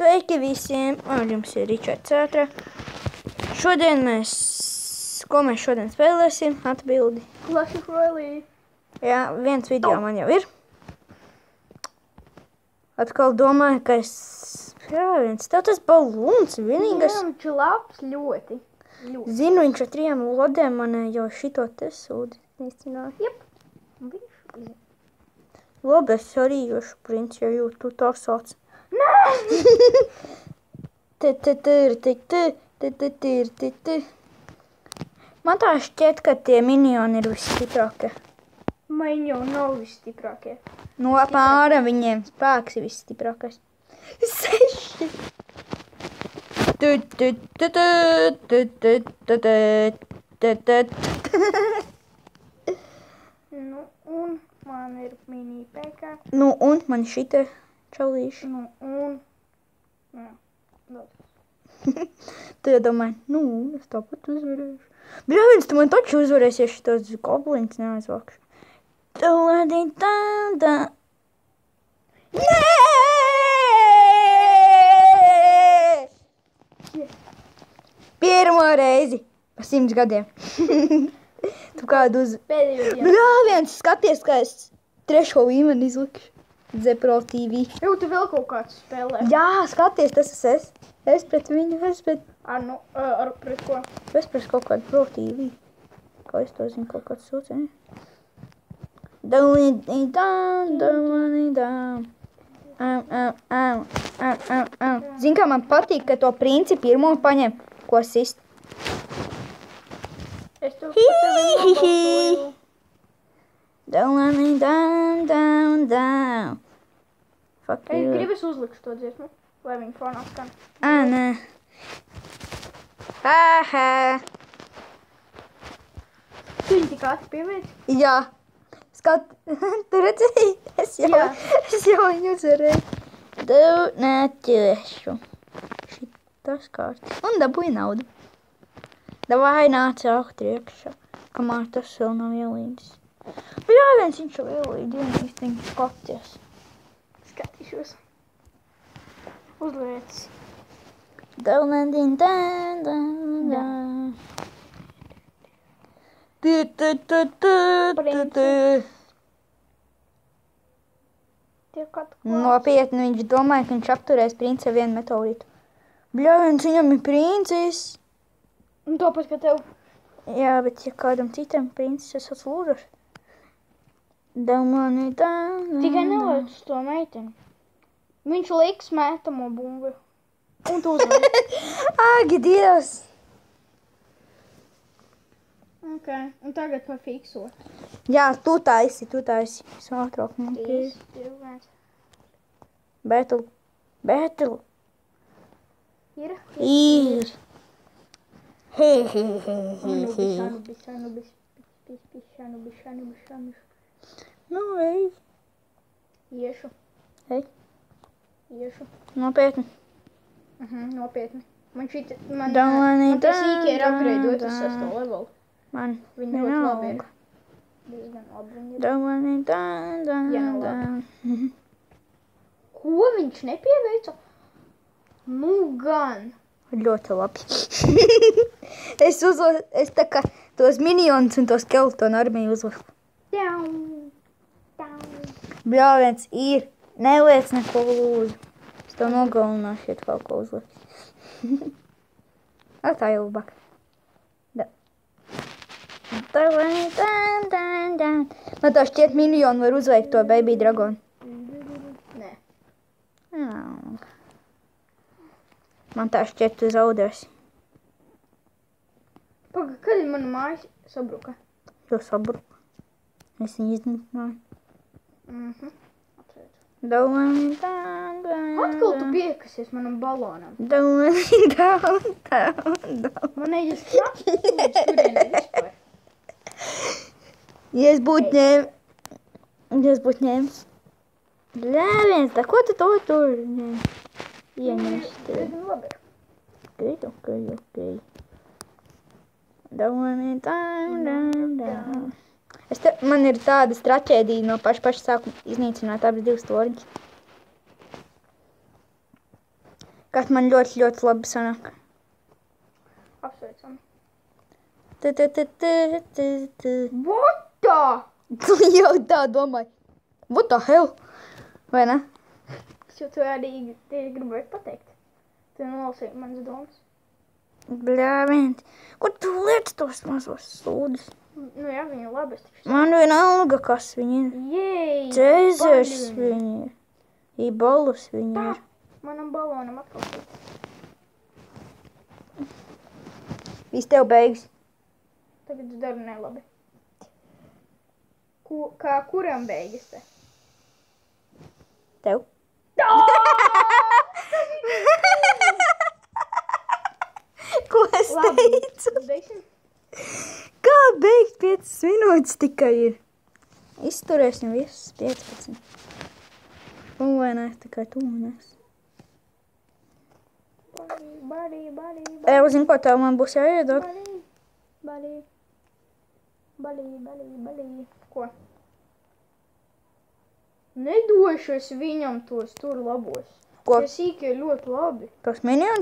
Sveiki visiem, ar jums ir Ričards Ātrā. Šodien ko mēs šodien spēlēsim? Atbildi. Clash Royale. Jā, viens video man jau ir. Atkal domāju, ka tev tas balūns vienīgais. Jā, viņš ir labs ļoti. Zinu, viņš ar 3 lodēm man jau šito te sūdi īstenībā. Jep. Viņš ir. Labi, es arī jūšu princi, ja jūtu tu tā sauc. Man tā šķiet, ka tie minioni ir visstiprākie. Man jau nav visstiprākie. No apmēram viņiem spēks ir visstiprākais. 6. Nu, un man ir mini pēkā. Nu, un man šite čalīši. Nu, un. Jā, Tu jau domāji, es tāpat uzvarēšu. Brāvins, tu man taču uzvarēsi, ja šitos goblins neaizvākšu. Nē! Pirmo reizi pa 100 gadiem. Tu kādu pēdējo dienu. Brāvins, skaties, kā es 3. līmeni izlikšu. Zepro TV. Jau tu vēl kaut kāds spēlē. Jā, skaties, tas esmu es. Es pret viņu, Ar pret ko? Es pret kaut kādu Pro TV. Kā es to zinu, kaut kāds sūceni. Zini, kā man patīk, ka to princi pirmo paņem, ko sist. Es to patevi Fuck Es you. gribas uzlikšu to dziesmu, lai viņa fonā skan. Nē. Aha. Tu viņu tik ātri pieveici? Jā. Tu redzēji? Es jau viņu uzvarēju. Neķiešu. Šitas kārtas. Un dabūju naudu. Davai nāc augti iekšā, kamēr tas vēl nav ielīdis. Jā, viņš jau ielīdi, īstenībā skaties. Skatīšos. Uzliec. Nopietni, viņš domāja, ka viņš apturēs princi vienu meteorītu. Bļāviens, viņam ir princis. Un tāpat, ka tev. Jā, bet ja kādam citam princis, es esmu lūdzoši. Tikai nelaic uz to meiteni. Viņš liks mētamo bumbu. Un tu uzliec. Agi, Dievs! Ok, un tagad par fikso. Jā, tu taisi. Es ātrāk man 3, 2, 1. Battle. Ir? Ir. Nu, ej. Iešu. Ej. Iešu. Nopietni. Nopietni. Man tas īkie ir upgradeot uz 6. levelu. Man Viņi ļoti labi ir. Diezgan labi viņi ir. Jā, labi. Ko viņš nepieveica? Nu gan. Ļoti labi. Es tā kā tos minionus un tos skeletonu armiju uzliku. Bļāviens ir. Neliec neko lūdzu. Es tev nogalināšu, ja tu kaut ko uzliks. Tā jau labāk. Man tā šķiet miljonu var uzveikt to baby dragonu. Nē. Man tā šķiet tu zaudēsi. Paga, kad ir mana mājas sabruka? Tu sabruku. Es viņu iznīcināju. Atkal tu piekasies manam balonam. Man neļas krāpst turienē vispār. Ja es būtu ņēmis. Bļāviens, tā ko tu to tur ieņemst? Labi. Ok. Man ir tāda stratēģija no paša sākuma iznīcināt abas 2 torņas. kas man ļoti, ļoti labi sanāk. Apsveicam. Tu. What the? Tu jau tā domāji. What the hell? Vai ne? Es jau to arī gribēju pateikt. Tu nolasīji manas domas. Bļāvient. Ko tu liec tos mazos sūdus? Nu jā, viņi ir labi. Man vienalga, kas viņi ir. Jej! Ceizers baļķi viņi ir. I balus viņi Tā, ir. manam balonam atkal šeit. Viss tev beigas. Tagad es daru nelabi. Kā kuram beigas te? Tev. Ko es teicu? Beigsim? Kā beigt 5 minūtes tikai ir? Izturēsim visus 15. Un vai ne, tikai tu un es. Bari. Evo, zinu, ko tev man būs jāiedod? Bali. Ko? Nedošu es viņam tos tur labos. Ko? Tie sīkie ļoti labi. Tos minions?